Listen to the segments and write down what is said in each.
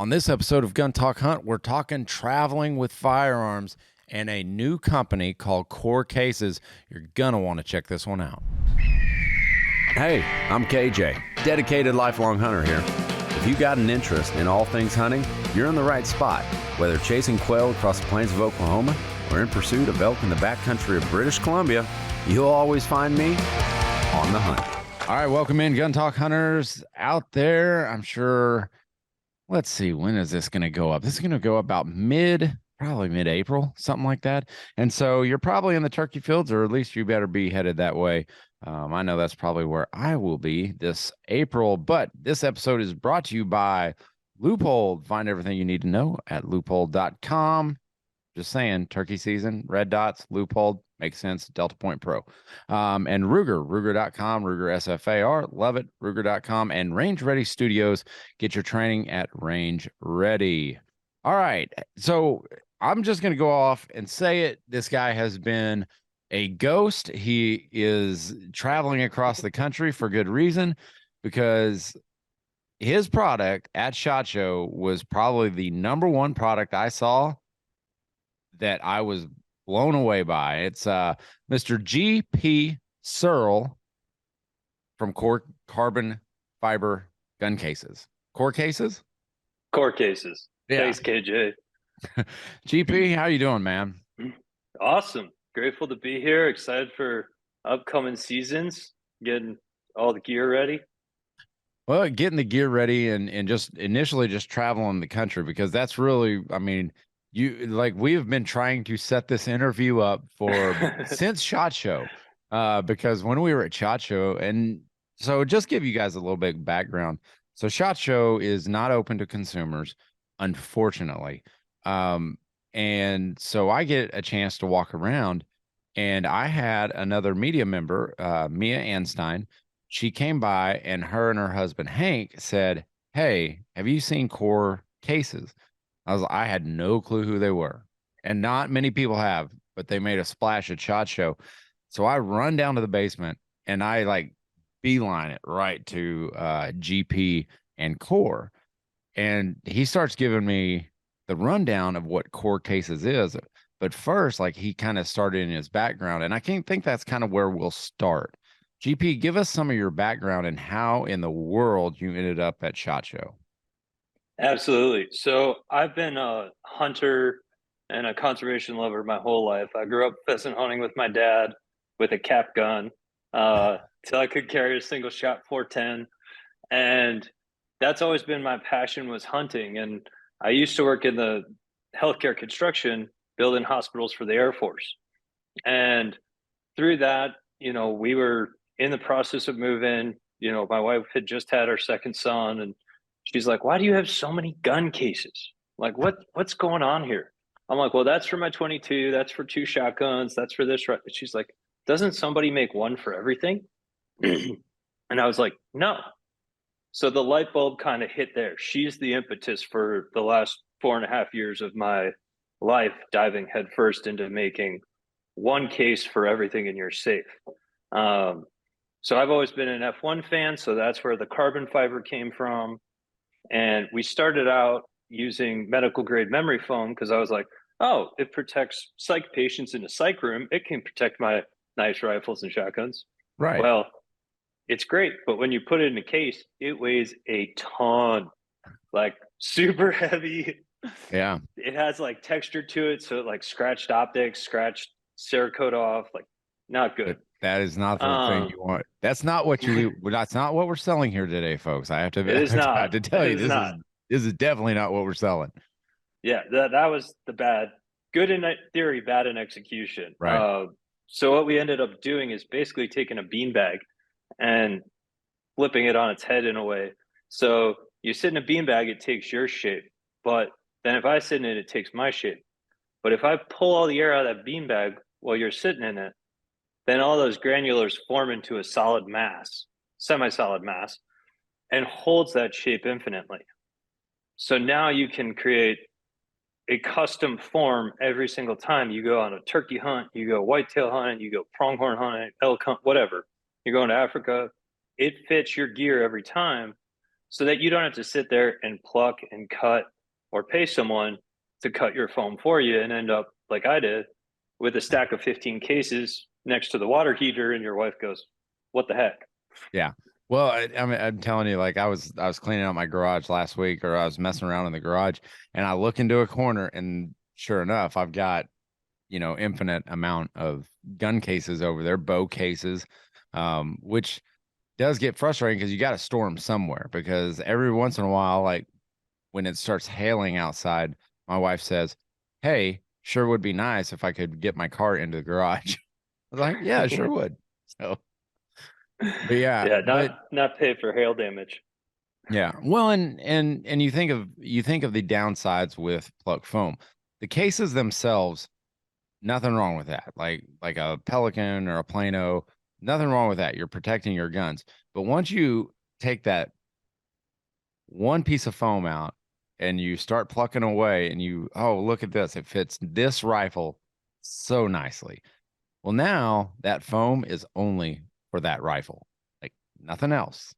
On this episode of Gun Talk Hunt, we're talking traveling with firearms and a new company called KOR Cases. You're going to want to check this one out. Hey, I'm KJ, dedicated lifelong hunter here. If you got an interest in all things hunting, you're in the right spot. Whether chasing quail across the plains of Oklahoma or in pursuit of elk in the backcountry of British Columbia, you'll always find me on the hunt. All right, welcome in, Gun Talk Hunters out there. I'm sure, let's see, when is this going to go up? This is going to go about probably mid-April, something like that. And so you're probably in the turkey fields, or at least you better be headed that way. I know that's probably where I will be this April, but this episode is brought to you by Leupold. Find everything you need to know at leupold.com. Just saying, turkey season, red dots, Leupold, makes sense, Delta Point Pro. And Ruger.com, Ruger SFAR, love it, Ruger.com, and Range Ready Studios. Get your training at Range Ready. All right, so I'm just going to go off and say it. This guy has been a ghost. He is traveling across the country for good reason, because his product at SHOT Show was probably the number one product I saw that I was blown away by. It's Mr. G.P. Searle from KOR Carbon Fiber Gun Cases. KOR Cases? KOR Cases. Yeah. Thanks, KJ. GP, how you doing, man? Awesome. Grateful to be here. Excited for upcoming seasons. Getting all the gear ready. Well, getting the gear ready and just initially just traveling the country, because that's really, I mean, we've been trying to set this interview up for since SHOT Show, because when we were at SHOT Show, and so just give you guys a little bit of background. So SHOT Show is not open to consumers, unfortunately. And so I get a chance to walk around, and I had another media member, Mia Anstein. She came by, and her husband, Hank, said, "Hey, have you seen KOR Cases?" I had no clue who they were, and not many people have, but they made a splash at SHOT Show. So I run down to the basement, and I like beeline it right to GP and KOR. And he starts giving me the rundown of what KOR Cases is. But first, like, he kind of started in his background, and I think that's kind of where we'll start. GP, give us some of your background and how in the world you ended up at SHOT Show. Absolutely. So I've been a hunter and a conservation lover my whole life. I grew up pheasant hunting with my dad with a cap gun till I could carry a single shot 410. And that's always been my passion, was hunting. And I used to work in the healthcare construction, building hospitals for the Air Force. And through that, we were in the process of moving. My wife had just had her second son, and she's like, "Why do you have so many gun cases? Like, what's going on here?" I'm like, "Well, that's for my 22. That's for 2 shotguns. That's for this." Right? She's like, "Doesn't somebody make one for everything?" And I was like, "No." So the light bulb kind of hit there. She's the impetus for the last 4.5 years of my life, diving headfirst into making one case for everything, and you're safe. So I've always been an F1 fan, so that's where the carbon fiber came from. And we started out using medical grade memory foam because I was like, oh, it protects psych patients in a psych room. It can protect my knives, rifles, and shotguns. Right. Well, it's great, but when you put it in a case, it weighs a ton, like super heavy. Yeah. It has like texture to it, so it like scratched optics, scratched Cerakote off, like not good. That is not the thing you want. That's not what that's not what we're selling here today, folks. I have to tell you, this is definitely not what we're selling. Yeah, that was the bad. Good in theory, bad in execution. Right. So what we ended up doing is basically taking a beanbag and flipping it on its head in a way. So you sit in a beanbag, it takes your shape. But then if I sit in it, it takes my shape. But if I pull all the air out of that beanbag while you're sitting in it, then all those granulars form into a solid mass, semi-solid mass, and holds that shape infinitely. So now you can create a custom form every single time you go on a turkey hunt, you go whitetail hunting, you go pronghorn hunting, elk hunt, whatever. You're going to Africa, it fits your gear every time. so that you don't have to sit there and pluck and cut or pay someone to cut your foam for you and end up like I did with a stack of 15 cases next to the water heater, and your wife goes, "What the heck?" Yeah. Well, I mean, I'm telling you, like I was cleaning out my garage last week, or I was messing around in the garage, and I look into a corner, and sure enough, I've got, infinite amount of gun cases over there, bow cases, which does get frustrating because you got to store them somewhere. Because every once in a while, like when it starts hailing outside, my wife says, "Hey, sure would be nice if I could get my car into the garage." I was like, "Yeah, sure would." So, but yeah, Yeah, but not pay for hail damage. yeah. Well, and you think of the downsides with pluck foam. The cases themselves, nothing wrong with that. Like a Pelican or a Plano, nothing wrong with that. You're protecting your guns. But once you take that one piece of foam out and you start plucking away and oh, look at this. It fits this rifle so nicely. Well, now that foam is only for that rifle. Like nothing else.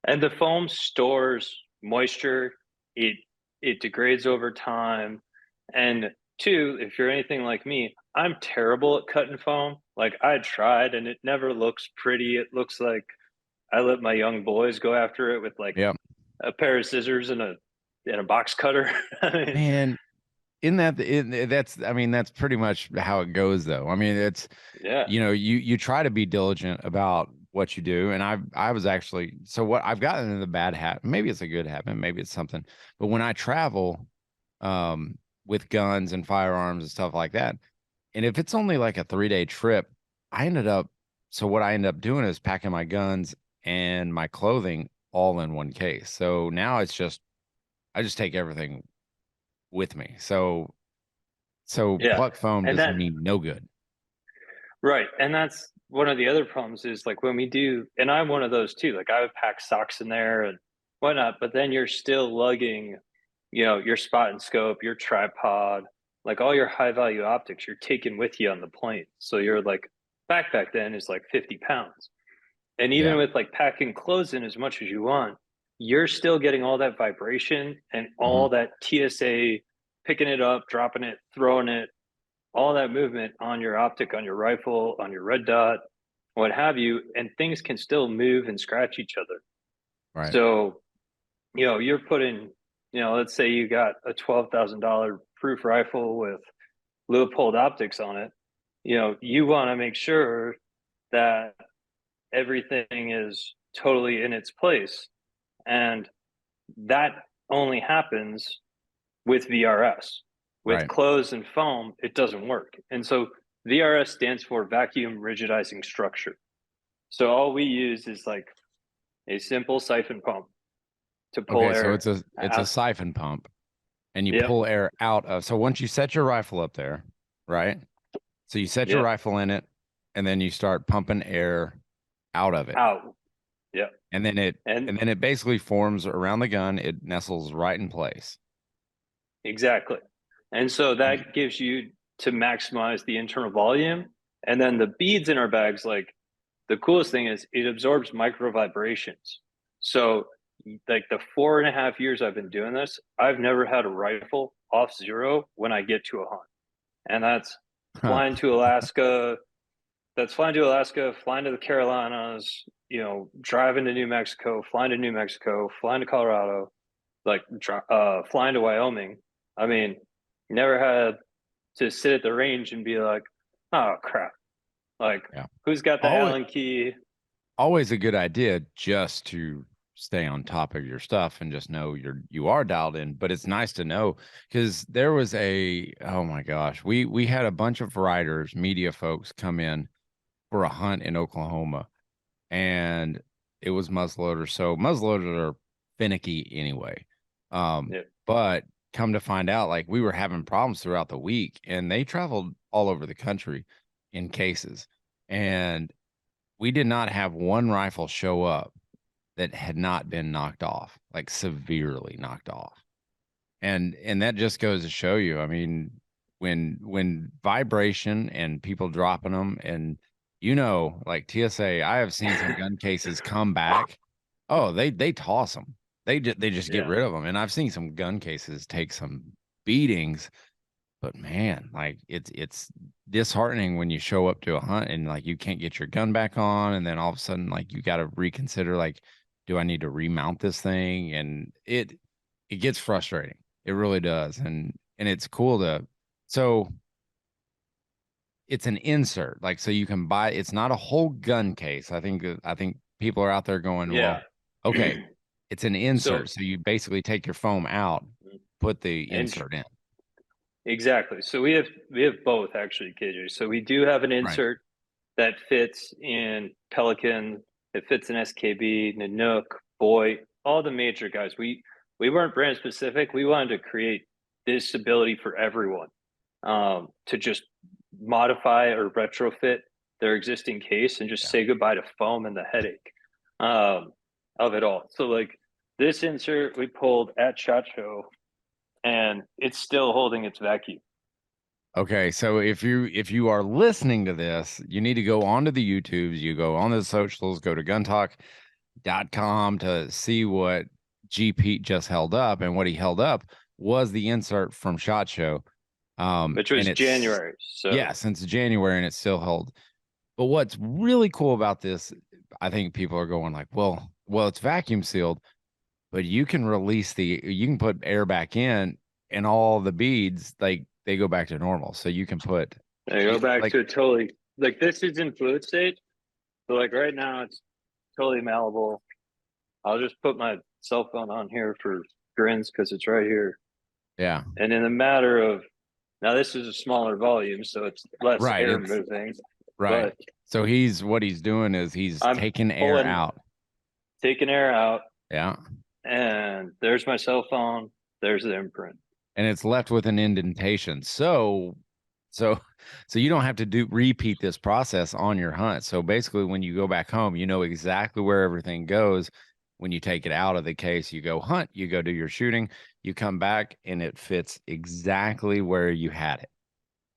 And the foam stores moisture. It it degrades over time. And two, if you're anything like me, I'm terrible at cutting foam. Like I tried and it never looks pretty. It looks like I let my young boys go after it with like Yeah. a pair of scissors and a box cutter. I mean, Man, that's I mean that's pretty much how it goes though. I mean it's yeah. you try to be diligent about what you do, and I was actually, so what I've gotten in the bad habit, maybe it's a good habit, maybe it's something, but when I travel um with guns and firearms and stuff like that, and if it's only like a 3-day trip, I ended up so what I end up doing is packing my guns and my clothing all in one case. So now it's just I just take everything with me. So Yeah. pluck foam And does that me no good. right. And that's one of the other problems is like when we do, and I'm one of those too, like I would pack socks in there and whatnot, but then you're still lugging, your spot and scope, your tripod, like all your high value optics you're taking with you on the plane. So your like backpack then is like 50 pounds. And even Yeah. with like packing clothes in as much as you want, you're still getting all that vibration and Hmm. all that TSA picking it up, dropping it, throwing it, all that movement on your optic, on your rifle, on your red dot, what have you, and things can still move and scratch each other. Right. So, you're putting, let's say you got a $12,000 proof rifle with Leupold optics on it. You want to make sure that everything is totally in its place. And that only happens with VRS. With Right. clothes and foam, it doesn't work. And so VRS stands for vacuum rigidizing structure. So all we use is like a simple siphon pump to pull Okay. So air it's a out. siphon pump, and you Yep. pull air out of. So once you set your rifle up there, right? So you set your Yep. rifle in it, and then you start pumping air out of it, Out. Yep. and then it And and then it basically forms around the gun. It nestles right in place. exactly. And so that gives you to maximize the internal volume. And then the beads in our bags, like the coolest thing is it absorbs micro vibrations. So like the 4.5 years I've been doing this, I've never had a rifle off zero when I get to a hunt. And that's Huh. flying to Alaska, flying to the Carolinas, driving to New Mexico, flying to Colorado, like flying to Wyoming. I mean, never had to sit at the range and be like, oh crap, like Yeah. who's got the Always Allen key? always a good idea just to stay on top of your stuff and just know you are dialed in. But it's nice to know because there was oh my gosh, we had a bunch of writers, media folks come in for a hunt in Oklahoma, and it was muzzleloaders. So muzzleloaders are finicky anyway. Yeah, But come to find out, like we were having problems throughout the week, and they traveled all over the country in cases, and we did not have one rifle show up that had not been knocked off, like severely knocked off. And that just goes to show you, I mean, when vibration and people dropping them, and like TSA, I have seen some gun cases come back Oh, they toss them. They just get Yeah. rid of them. And I've seen some gun cases take some beatings, but man, like it's disheartening when you show up to a hunt and like you can't get your gun back on, and then all of a sudden like you got to reconsider, like, do I need to remount this thing? And it gets frustrating. It really does. And it's cool to so it's an insert, like, so you can buy, it's not a whole gun case. I think people are out there going, Yeah. well, okay, it's an So, insert. So you basically take your foam out, put the and insert in. exactly. So we have both actually, KJ. So we do have an Right. insert that fits in Pelican, it fits in SKB, Nanook, Boy, all the major guys. We weren't brand specific. We wanted to create this ability for everyone, to just modify or retrofit their existing case and just Yeah. say goodbye to foam and the headache, um, of it all. So like this insert we pulled at SHOT Show, and it's still holding its vacuum. Okay, so if you are listening to this, you need to go onto the YouTubes, you go on the socials, go to guntalk.com to see what G Pete just held up. And what he held up was the insert from SHOT Show. Which And was it's, January. So yeah, since January, and it's still held. But what's really cool about this, I think people are going like, well, it's vacuum sealed, but you can you can put air back in, and all the beads, like, they go back to normal. So you can put they go back like, to a totally, like this is in fluid state. So like right now it's totally malleable. I'll just put my cell phone on here for grins because it's right here. yeah, And in a matter of, now this is a smaller volume, so it's less right. air It's moving, right. but So what he's doing is he's I'm taking air pulling, out. taking air out, Yeah. and there's my cell phone. There's the imprint. And it's left with an indentation. So so you don't have to repeat this process on your hunt. So basically when you go back home, you know exactly where everything goes. When you take it out of the case, you go hunt, you go do your shooting, you come back, and it fits exactly where you had it.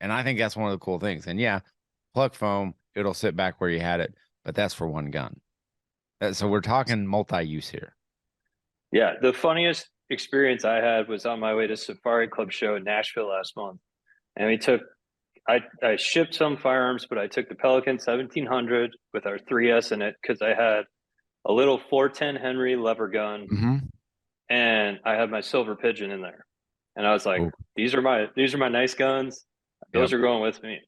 And I think that's one of the cool things. And yeah, plug foam, it'll sit back where you had it, but that's for one gun. So we're talking multi-use here. Yeah, the funniest experience I had was on my way to Safari Club show in Nashville last month, and I shipped some firearms, but I took the Pelican 1700 with our 3S in it because I had a little 410 Henry lever gun, Mm-hmm. and I had my Silver Pigeon in there, and I was like, Oh, these are my nice guns. Those yep. are going with me.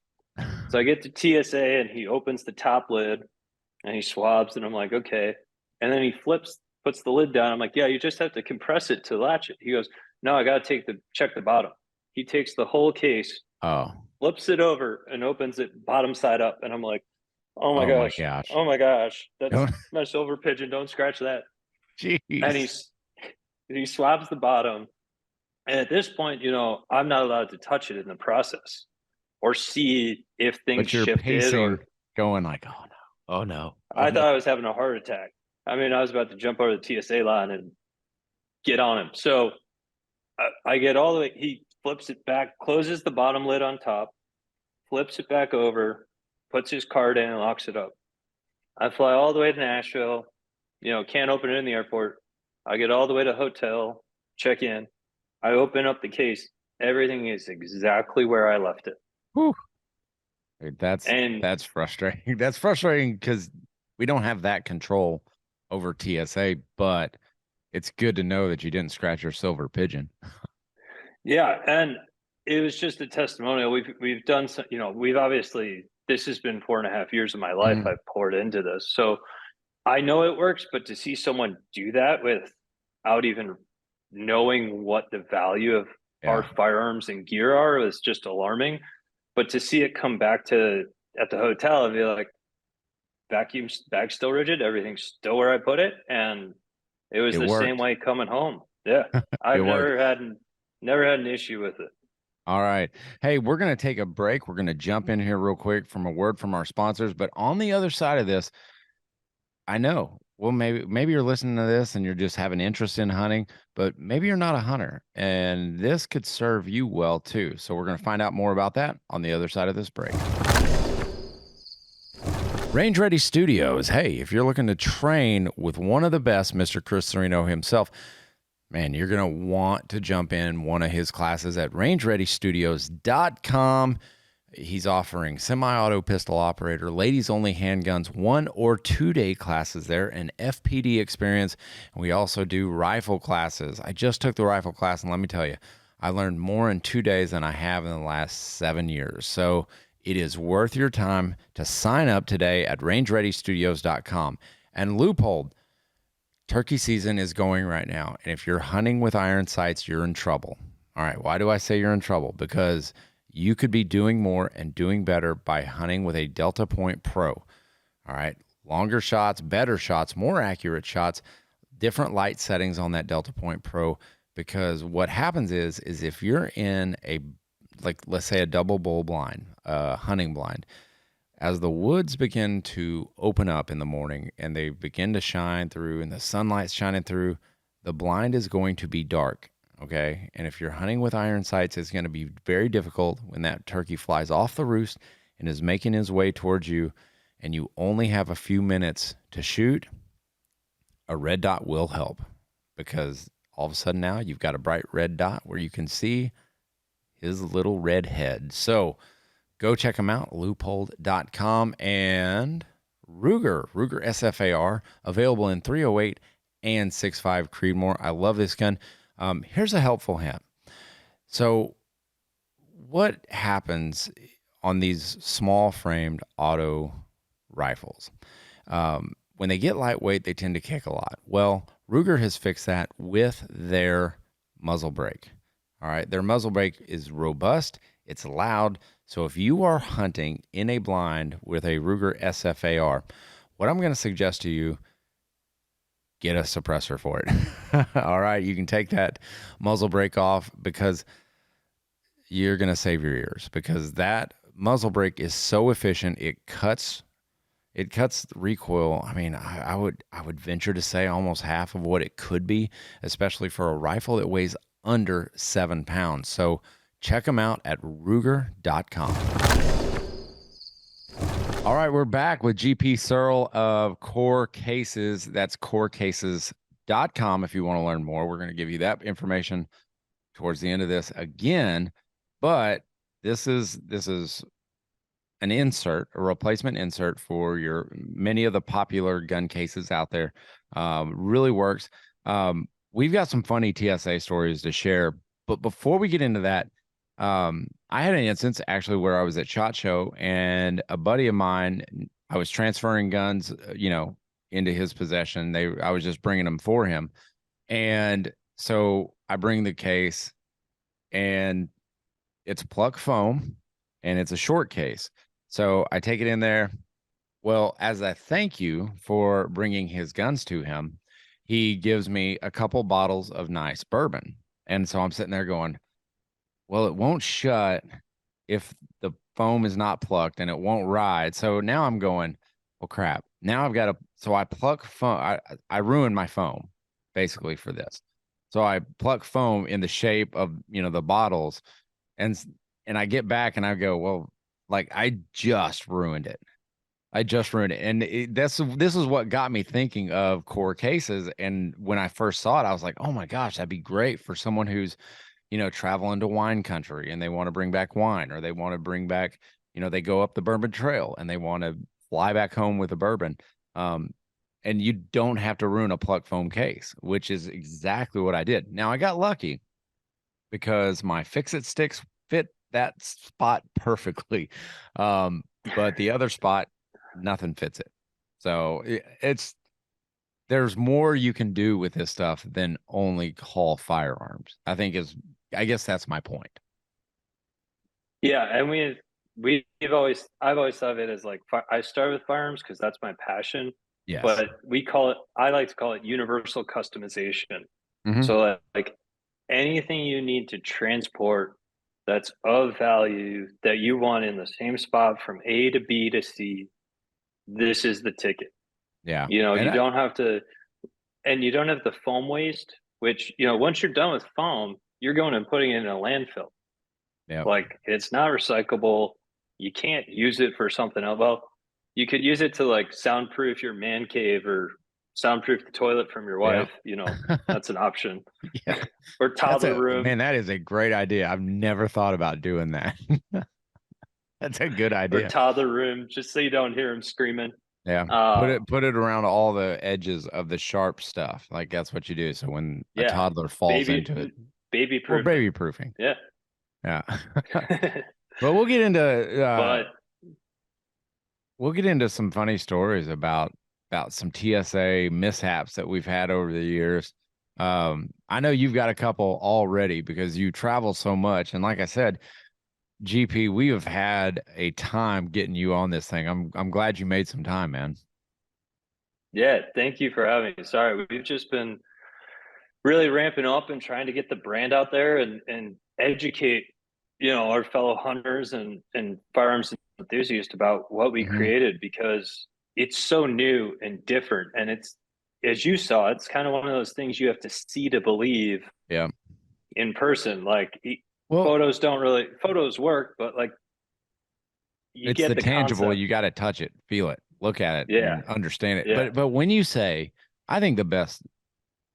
So I get to TSA, and he opens the top lid, and he swabs, and I'm like, okay, and then he puts the lid down. I'm like, yeah, you just have to compress it to latch it. He goes, no, I got to check the bottom. He takes the whole case, Oh, flips it over, and opens it bottom side up. And I'm like, oh my oh my gosh, gosh. oh my gosh, that's Don't, my Silver Pigeon. Don't scratch that. And jeez. he swabs the bottom. And at this point, I'm not allowed to touch it in the process or see if things But you're shifted, pacing, or going like, oh no, oh no, oh I no. thought I was having a heart attack. I mean, I was about to jump over the TSA line and get on him. So I get all the way, he flips it back, closes the bottom lid on top, flips it back over, puts his card in and locks it up. I fly all the way to Nashville, can't open it in the airport. I get all the way to the hotel, check in. I open up the case. Everything is exactly where I left it. Whew. Dude, And that's frustrating. That's frustrating because we don't have that control over TSA, but it's good to know that you didn't scratch your Silver Pigeon. yeah, and it was just a testimonial. We've done some, we've obviously, this has been 4.5 years of my life Mhm. I've poured into this. So I know it works, but to see someone do that without even knowing what the value of our Yeah, firearms and gear are is just alarming. But to see it come back to at the hotel and be like, vacuum bag still rigid, everything's still where I put it, and it was it the same worked. way coming home. Yeah, It I've worked. never had an issue with it. All right. Hey, we're going to take a break. We're going to jump in here real quick from a word from our sponsors. But on the other side of this, I know, well, maybe you're listening to this and you're just having interest in hunting, but maybe you're not a hunter, and this could serve you well too. So we're going to find out more about that on the other side of this break. Range Ready Studios. Hey, if you're looking to train with one of the best, Mr. Chris Sereno himself, man, you're going to want to jump in one of his classes at rangereadystudios.com. He's offering semi-auto pistol operator, ladies only handguns, 1 or 2 day classes there, and FPD experience. And we also do rifle classes. I just took the rifle class, and let me tell you, I learned more in 2 days than I have in the last 7 years. So it is worth your time to sign up today at rangereadystudios.com. And Leupold, turkey season is going right now. And if you're hunting with iron sights, you're in trouble. All right. Why do I say you're in trouble? Because you could be doing more and doing better by hunting with a Delta Point Pro. All right. Longer shots, better shots, more accurate shots, different light settings on that Delta Point Pro. Because what happens is if you're in a, like, let's say a double bull blind, hunting blind, as the woods begin to open up in the morning and they begin to shine through and the sunlight's shining through, the blind is going to be dark. Okay. And if you're hunting with iron sights, it's going to be very difficult when that turkey flies off the roost and is making his way towards you, and you only have a few minutes to shoot. A red dot will help, because all of a sudden now you've got a bright red dot where you can see his little red head. So go check them out, leupold.com. And Ruger SFAR, available in 308 and 6.5 Creedmoor. I love this gun. Here's a helpful hint. So what happens on these small framed auto rifles? When they get lightweight, they tend to kick a lot. Well, Ruger has fixed that with their muzzle brake. All right. Their muzzle brake is robust. It's loud. So if you are hunting in a blind with a Ruger SFAR, what I'm going to suggest to you, get a suppressor for it. All right. You can take that muzzle brake off, because you're going to save your ears, because that muzzle brake is so efficient. It cuts the recoil. I mean, I would venture to say almost half of what it could be, especially for a rifle that weighs under 7 pounds. So check them out at Ruger.com. All right, we're back with GP Searle of KOR Cases. That's KORcases.com if you want to learn more. We're going to give you that information towards the end of this again, but this is an insert, a replacement insert for your many of the popular gun cases out there. Really works. We've got some funny TSA stories to share, but before we get into that, I had an instance actually where I was at SHOT Show, and a buddy of mine, I was transferring guns, into his possession. I was just bringing them for him. And so I bring the case, and it's pluck foam, and it's a short case. So I take it in there. Well, as a thank you for bringing his guns to him, he gives me a couple bottles of nice bourbon. And so I'm sitting there going, well, it won't shut if the foam is not plucked, and it won't ride. So now I'm going, well, crap. Now I've got to, so I pluck foam. I ruined my foam basically for this. So I pluck foam in the shape of, the bottles, and I get back and I go, well, like, I just ruined it. And this is what got me thinking of KOR Cases. And when I first saw it, I was like, oh my gosh, that'd be great for someone who's, traveling to wine country and they want to bring back wine, or they want to bring back, they go up the bourbon trail and they want to fly back home with a bourbon. And you don't have to ruin a pluck foam case, which is exactly what I did. Now, I got lucky because my fix-it sticks fit that spot perfectly. But the other spot, nothing fits it. So there's more you can do with this stuff than only haul firearms, I guess that's my point. Yeah, and I've always thought of it as like, I started with firearms because that's my passion. Yes. But I like to call it universal customization. Mm-hmm. So like anything you need to transport that's of value that you want in the same spot from A to B to C, this is the ticket. Yeah. You don't have to, and you don't have the foam waste, which, once you're done with foam, you're going and putting it in a landfill. Yeah. Like, it's not recyclable. You can't use it for something else. Well, You could use it to like soundproof your man cave or soundproof the toilet from your Yeah. wife. You know, that's an option. Yeah. Or toddler room. That is a great idea. I've never thought about doing that. That's a good Or idea. toddler room, just so you don't hear him screaming. Yeah. Uh, Put it around all the edges of the sharp stuff. Like that's what you do. So when a yeah, toddler falls into it, baby or proof it. baby proofing. Yeah. Yeah. But But we'll get into some funny stories about some TSA mishaps that we've had over the years. I know you've got a couple already because you travel so much. And like I said, GP, we have had a time getting you on this thing. I'm glad you made some time, man. yeah, thank you for having me. Sorry, we've just been really ramping up and trying to get the brand out there and educate, you know, our fellow hunters and firearms enthusiasts about what we Mhm. created, because it's so new and different. And it's, as you saw, it's kind of one of those things you have to see to believe Yeah. in person. Like Well, photos work, but like you it's the get the tangible. concept. You got to touch it, feel it, look at it, Yeah. and understand it. Yeah. But when you say, I think the best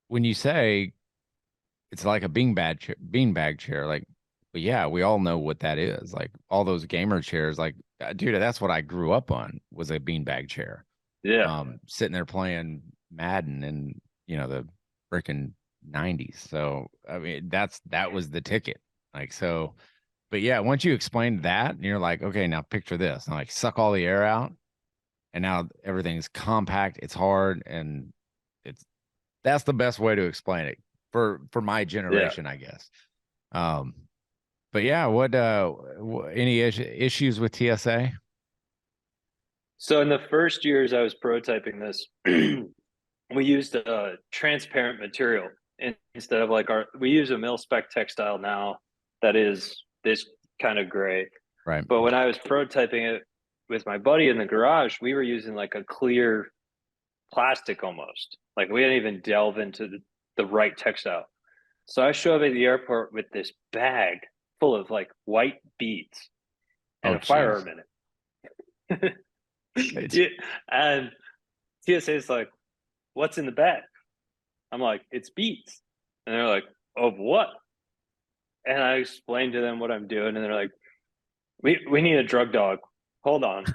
when you say it's like a beanbag chair, like, well, yeah, we all know what that is. Like all those gamer chairs, like, dude, that's what I grew up on was a beanbag chair. Yeah. Sitting there playing Madden in the freaking 90s. So I mean, that was the ticket. Like so, but yeah, once you explained that, and you're like, okay, now picture this, and like suck all the air out, and now everything's compact, it's hard, and it's that's the best way to explain it for my Yeah. generation, I guess. Um, but yeah, what any issues with TSA? So in the first years I was prototyping this, we used a transparent material instead of like we use a mil spec textile now that is this kind of gray. Right. But when I was prototyping it with my buddy in the garage, we were using like a clear plastic almost. Like we didn't even delve into the right textile. So I show up at the airport with this bag full of like white beads and Oh, a jeez. firearm in it. Yeah. And TSA is like, what's in the bag? I'm like, it's beads. And they're like, of what? And I explained to them what I'm doing, and they're like, we need a drug dog. Hold on.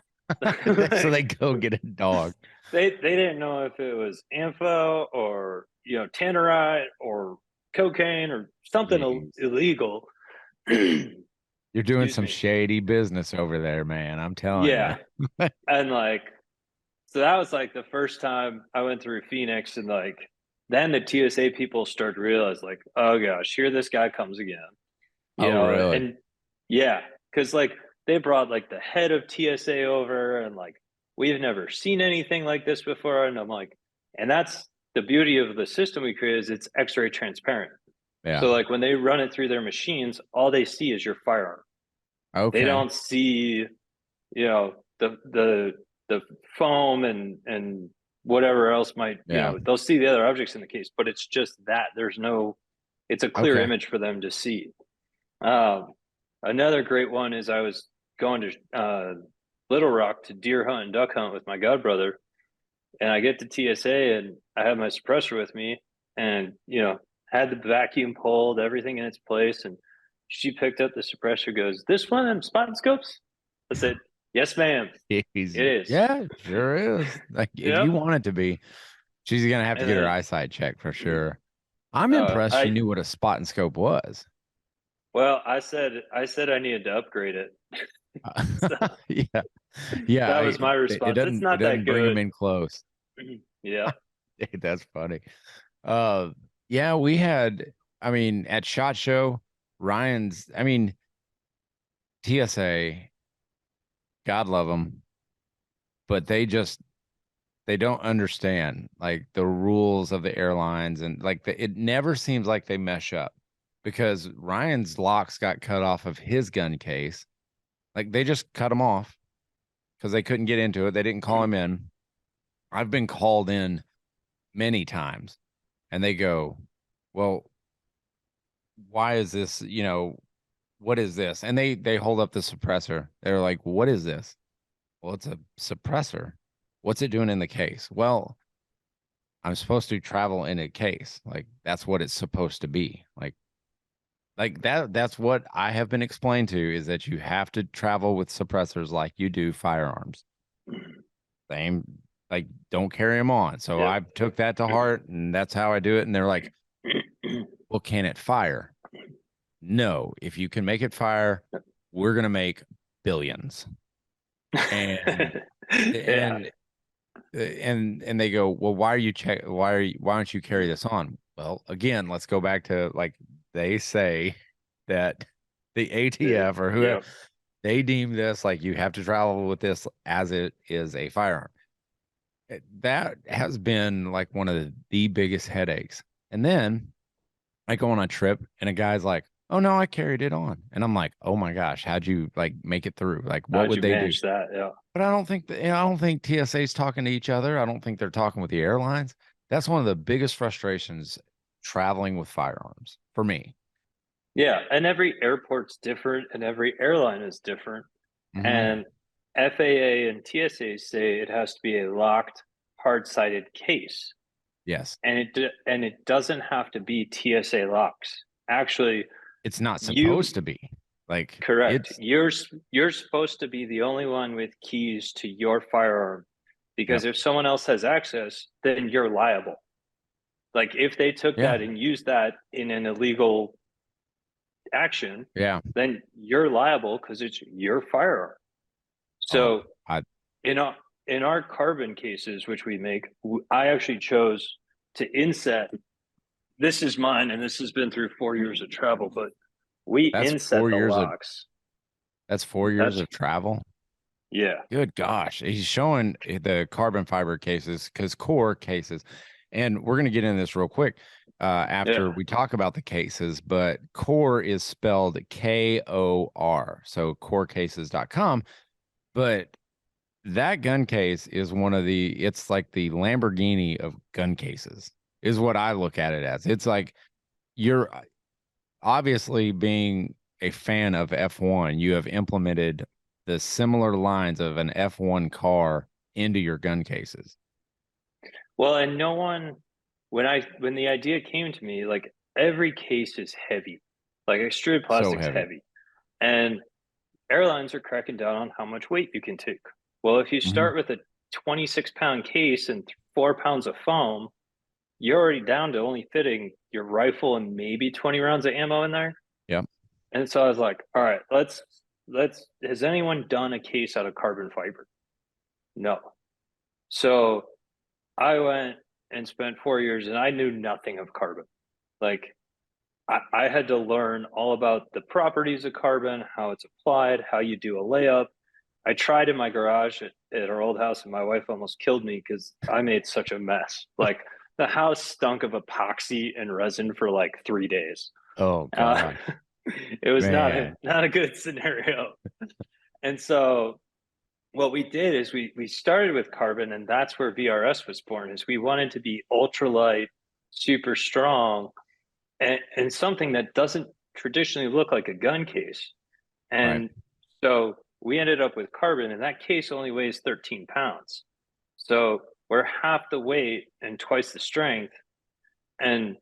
So they go get a dog. They didn't know if it was info or tannerite or cocaine or something Jeez. illegal. You're doing Excuse some me. shady business over there, man. I'm telling Yeah. you. And like, so that was like the first time I went through Phoenix, and like then the TSA people started to realize like, oh gosh, here this guy comes again. Oh, really? And yeah, because like they brought like the head of TSA over, and like we've never seen anything like this before. And I'm like, and that's the beauty of the system we created, is it's X-ray transparent. Yeah. So like when they run it through their machines, all they see is your firearm. They Okay. don't see, the foam and whatever else might, Yeah. they'll see the other objects in the case, but it's just that there's no, it's a clear Okay. image for them to see. Another great one is I was going to Little Rock to deer hunt and duck hunt with my godbrother, and I get to TSA and I have my suppressor with me, and had the vacuum pulled, everything in its place, and she picked up the suppressor, goes, "This one of them spotting scopes?" I said, "Yes, ma'am, it is." Yeah, sure is. Like if Yep. you want it to be, she's gonna have to And get her then eyesight checked for sure. I'm impressed she I knew what a spot and scope was. well, I said I needed to upgrade it. So Yeah, yeah. that was my response. It's It not doesn't that bring him good. in close. Yeah. That's funny. Uh, yeah, we had. I mean, at Shot Show, Ryan's. I mean, TSA. God love them, but they don't understand like the rules of the airlines, and like it never seems like they mesh up because Ryan's locks got cut off of his gun case. Like they just cut them off because they couldn't get into it. They didn't call him in. I've been called in many times, and they go, well, why is this, what is this? And they hold up the suppressor. They're like, what is this? Well, it's a suppressor. What's it doing in the case? Well, I'm supposed to travel in a case. Like that's what it's supposed to be. Like that's what I have been explained to is that you have to travel with suppressors like you do firearms. Same, like don't carry them on. So Yep. I took that to heart and that's how I do it. And they're like, well, can it fire? No, if you can make it fire, we're gonna make billions. And Yeah. and and they go, well, why don't you carry this on? Well, again, let's go back to like they say that the ATF or whoever Yep. they deem this like you have to travel with this as it is a firearm. That has been like one of the biggest headaches. And then I go on a trip and a guy's like, oh no, I carried it on. And I'm like, oh my gosh, how'd you like make it through? Like what How'd would you they do? manage that? Yeah. But I don't think that, I don't think TSA's talking to each other. I don't think they're talking with the airlines. That's one of the biggest frustrations traveling with firearms for me. Yeah. And every airport's different and every airline is different. Mm-hmm. And FAA and TSA say it has to be a locked, hard-sided case. Yes. And it doesn't have to be TSA locks. Actually, It's not you supposed to be. Like correct. it's You're supposed to be the only one with keys to your firearm because yep. if someone else has access, then you're liable. Like if they took Yeah. that and used that in an illegal action, Yeah. then you're liable because it's your firearm. Oh, So I in our carbon cases, which we make, I actually chose to inset. This is mine, and this has been through 4 years of travel, but we that's inset four the years of locks. that's 4 years That's of travel. yeah, Good gosh. He's showing the carbon fiber cases because KOR cases, and we're going to get into this real quick after yeah. we talk about the cases, but KOR is spelled KOR. So KORcases.com. But that gun case is it's like the Lamborghini of gun cases, is what I look at it as. It's like you're obviously being a fan of F1, you have implemented the similar lines of an F1 car into your gun cases. Well, and no one when the idea came to me, like every case is heavy, like extruded So plastic's heavy. heavy, and airlines are cracking down on how much weight you can take. Well, if you Hmm. start with a 26-pound case and 4 pounds of foam, you're already down to only fitting your rifle and maybe 20 rounds of ammo in there. Yep. And so I was like, all right, let's has anyone done a case out of carbon fiber? No. So I went and spent 4 years and I knew nothing of carbon. Like I had to learn all about the properties of carbon, how it's applied, how you do a layup. I tried in my garage at our old house and my wife almost killed me because I made such a mess. Like the house stunk of epoxy and resin for like 3 days. Oh Uh, gosh, it was man. not a good scenario. And so what we did is we started with carbon, and that's where VRS was born. Is we wanted to be ultralight, super strong, and something that doesn't traditionally look like a gun case. Right. And so we ended up with carbon, and that case only weighs 13 pounds. So we're half the weight and twice the strength, and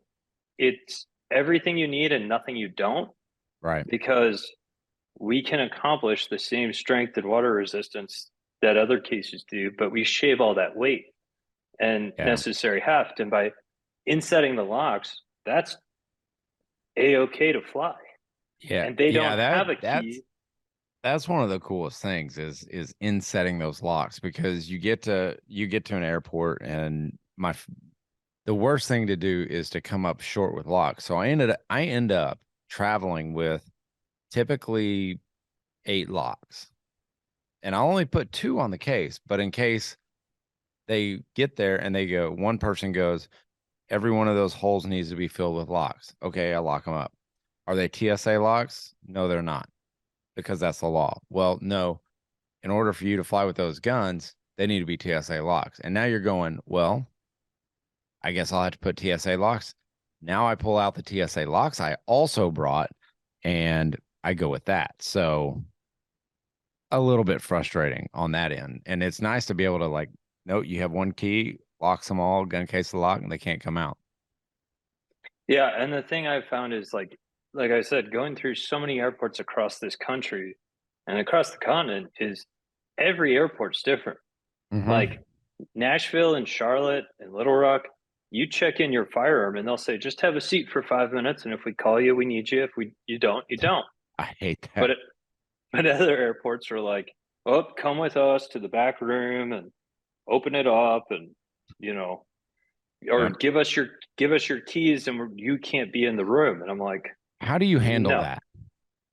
it's everything you need and nothing you don't Right. because we can accomplish the same strength and water resistance that other cases do, but we shave all that weight and Yeah. necessary heft. And by insetting the locks, that's a-okay to fly. Yeah. And they Yeah. don't That have a that's key. that's one of the coolest things is in setting those locks because you get to an airport and the worst thing to do is to come up short with locks. So I end up traveling with typically 8 locks. And I only put 2 on the case, but in case they get there and one person goes, every one of those holes needs to be filled with locks. Okay, I lock them up. Are they TSA locks? No, they're not because that's the law. Well, no, in order for you to fly with those guns, they need to be TSA locks. And now you're going, well, I guess I'll have to put TSA locks. Now I pull out the TSA locks I also brought and I go with that. So a little bit frustrating on that end. And it's nice to be able to like, note you have one key, locks them all, gun case the lock, and they can't come out. Yeah, and the thing I've found is like I said, going through so many airports across this country and across the continent is every airport's different. Mm-hmm. Like Nashville and Charlotte and Little Rock, you check in your firearm and they'll say, just have a seat for 5 minutes. And if we call you, we need you. If you don't, you don't. I hate But that. but other airports are like, oh, come with us to the back room and open it up and you know, or Yep. give us your keys and you can't be in the room. And I'm like, How do you handle no. that?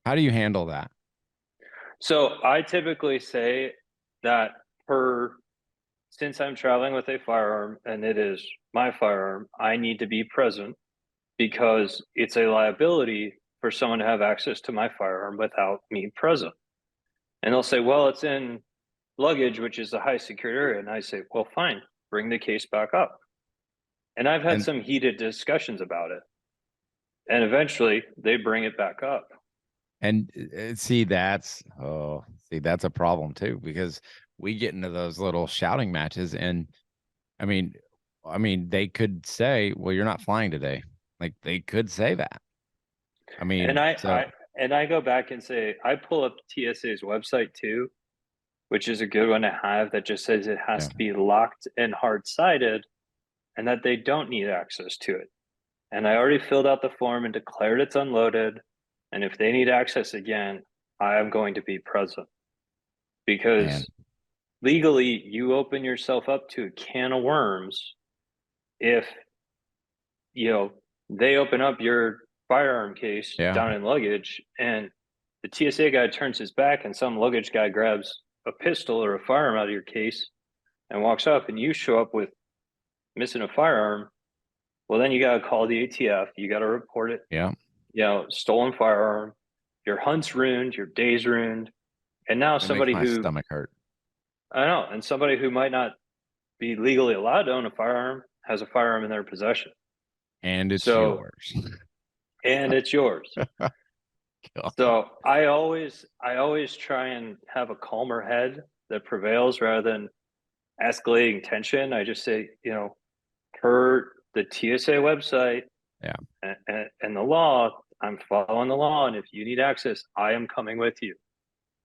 How do you handle that? So I typically say that per since I'm traveling with a firearm and it is my firearm, I need to be present because it's a liability for someone to have access to my firearm without me present. And they'll say, well, it's in luggage, which is a high security area. And I say, well, fine, bring the case back up. And I've had And some heated discussions about it. And eventually they bring it back up. and see that's a problem too because we get into those little shouting matches and I mean they could say, well, you're not flying today. Like they could say that. I And mean, I, so I and I go back and say, I pull up TSA's website too, which is a good one to have that just says it has yeah. to be locked and hard sided and that they don't need access to it. And I already filled out the form and declared it's unloaded. And if they need access again, I am going to be present Man. because legally you open yourself up to a can of worms if you know they open up your firearm case Yeah. down in luggage and the TSA guy turns his back and some luggage guy grabs a pistol or a firearm out of your case and walks up and you show up with missing a firearm. Well, then you got to call the ATF. You got to report it. Yeah. Stolen firearm. Your hunt's ruined. Your day's ruined. And now It makes somebody my who stomach hurt. I don't know, and somebody who might not be legally allowed to own a firearm has a firearm in their possession. And it's So, yours. and it's yours. God. So I always try and have a calmer head that prevails rather than escalating tension. I just say, per the TSA website Yeah. and the law, I'm following the law. And if you need access, I am coming with you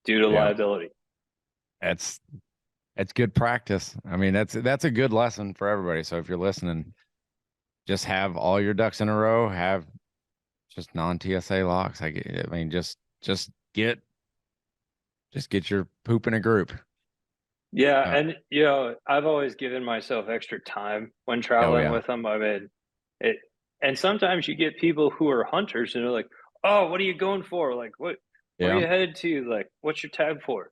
due to Yeah. liability. That's good practice. I mean, that's a good lesson for everybody. So if you're listening, just have all your ducks in a row, have just non-TSA locks. I mean, just get your poop in a group. Yeah, Uh, and I've always given myself extra time when oh traveling yeah. with them. I mean, it, and sometimes you get people who are hunters and they're like, "Oh, what are you going for? Like, where are Yeah. you headed to? Like, what's your tag for?"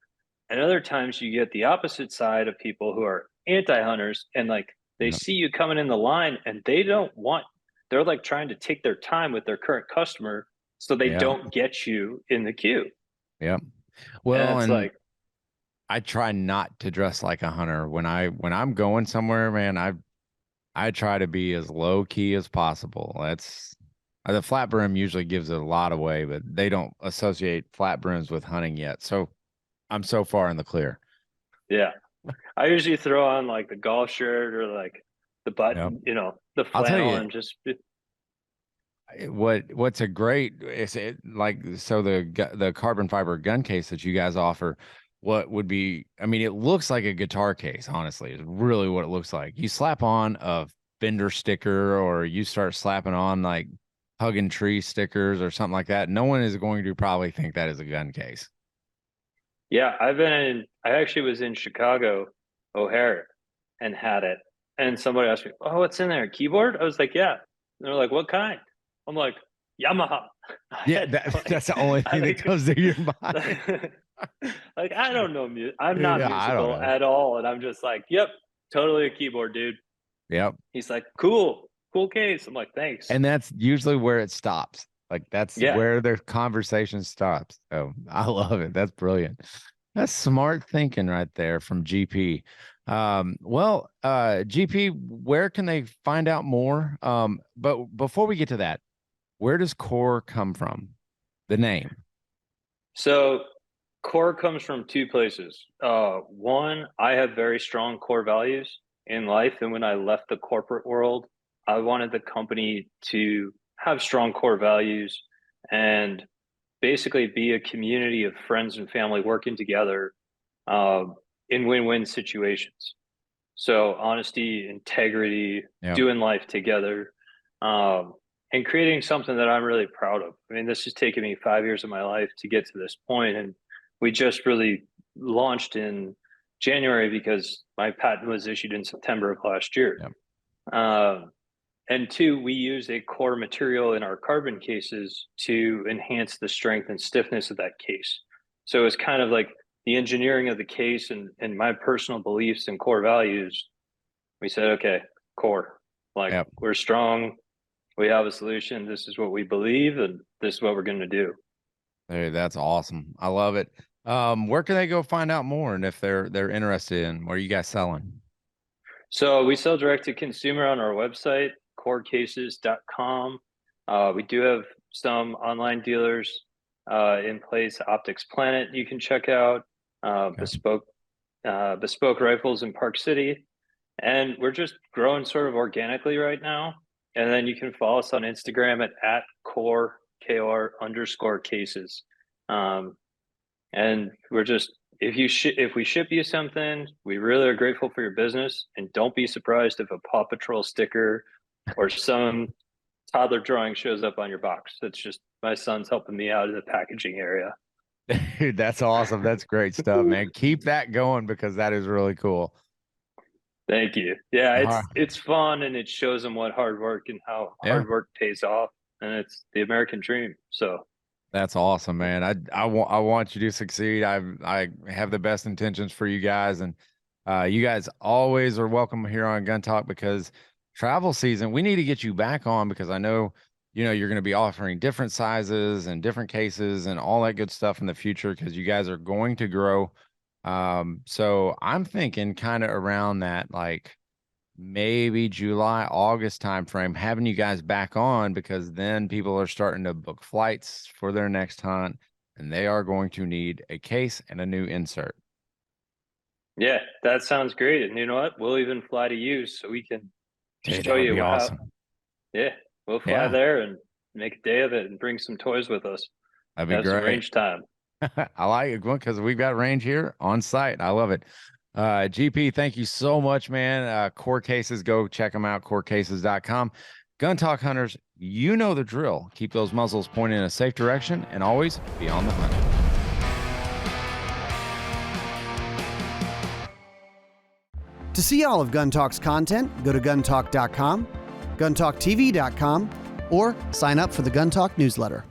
And other times you get the opposite side of people who are anti-hunters and like they Yeah. see you coming in the line and they don't want. They're like trying to take their time with their current customer so they Yeah. don't get you in the queue. Yeah. And Well, it's and like, I try not to dress like a hunter when I'm going somewhere, man. I try to be as low key as possible. That's the flat brim usually gives it a lot away, but they don't associate flat brims with hunting yet. So I'm so far in the clear. yeah. I usually throw on like the golf shirt or like the Yep. button, the I'll tell flannel you and just what's a great is it like so the carbon fiber gun case that you guys offer. What would be? I mean, it looks like a guitar case. Honestly, is really what it looks like. You slap on a Fender sticker, or you start slapping on like hugging tree stickers or something like that. No one is going to probably think that is a gun case. yeah, I actually was in Chicago, O'Hare, and had it. And somebody asked me, "Oh, what's in there? Keyboard?" I was like, "Yeah." And they're like, "What kind?" I'm like, "Yamaha." I Yeah, had that's the only I thing that like, comes to your mind. like I don't know music. I'm not Yeah, I don't musical know. at all, and I'm just like, "Yep, totally a keyboard, dude." Yep. He's like, "Cool, cool case." I'm like, "Thanks." And that's usually where it stops. Like that's Yeah, where their conversation stops. So I love it. That's brilliant. That's smart thinking right there from GP. GP, where can they find out more? But before we get to that, where does KOR come from? The name. So KOR comes from two places. One, I have very strong core values in life, and when I left the corporate world, I wanted the company to have strong core values and basically be a community of friends and family working together uh, in win-win situations. So honesty, integrity, Yeah. doing life together, um, and creating something that I'm really proud of. I mean, this has taken me 5 years of my life to get to this point, and we just really launched in January because my patent was issued in September of last year. Yeah. And two, we use a core material in our carbon cases to enhance the strength and stiffness of that case. So it's kind of like the engineering of the case and my personal beliefs and core values. We said, okay, KOR, like Yep. we're strong. We have a solution. This is what we believe, and this is what we're going to do. Hey, that's awesome. I love it. Where can they go find out more? And if they're interested in what are you guys selling? So we sell direct to consumer on our website, corecases.com. We do have some online dealers in place. Optics Planet you can check out. Okay. Bespoke Rifles in Park City, and we're just growing sort of organically right now. And then you can follow us on Instagram at KOR _cases. And we're just if we ship you something, we really are grateful for your business. And don't be surprised if a Paw Patrol sticker or some toddler drawing shows up on your box. It's just my son's helping me out in the packaging area. Dude, that's awesome. That's great stuff, man. Keep that going because that is really cool. Thank you. Yeah, All right. it's fun and it shows them what hard work and how Yeah. hard work pays off. And it's the American dream. So That's awesome, man. I want you to succeed. I have the best intentions for you guys, and you guys always are welcome here on Gun Talk because travel season. We need to get you back on because I know you're going to be offering different sizes and different cases and all that good stuff in the future because you guys are going to grow. So I'm thinking kind of around that like maybe July, August timeframe, having you guys back on because then people are starting to book flights for their next hunt and they are going to need a case and a new insert. yeah, that sounds great. And you know what? We'll even fly to you so we can Dude, show that would you be how. awesome. Yeah, we'll fly Yeah, there and make a day of it and bring some toys with us. that'd be Have some great. range time. I like it because we've got range here on site. I love it. GP, thank you so much, man. KOR Cases, go check them out, corecases.com. Gun Talk hunters, you know the drill. Keep those muzzles pointed in a safe direction and always be on the hunt. To see all of Gun Talk's content, go to guntalk.com, guntalktv.com, or sign up for the Gun Talk newsletter.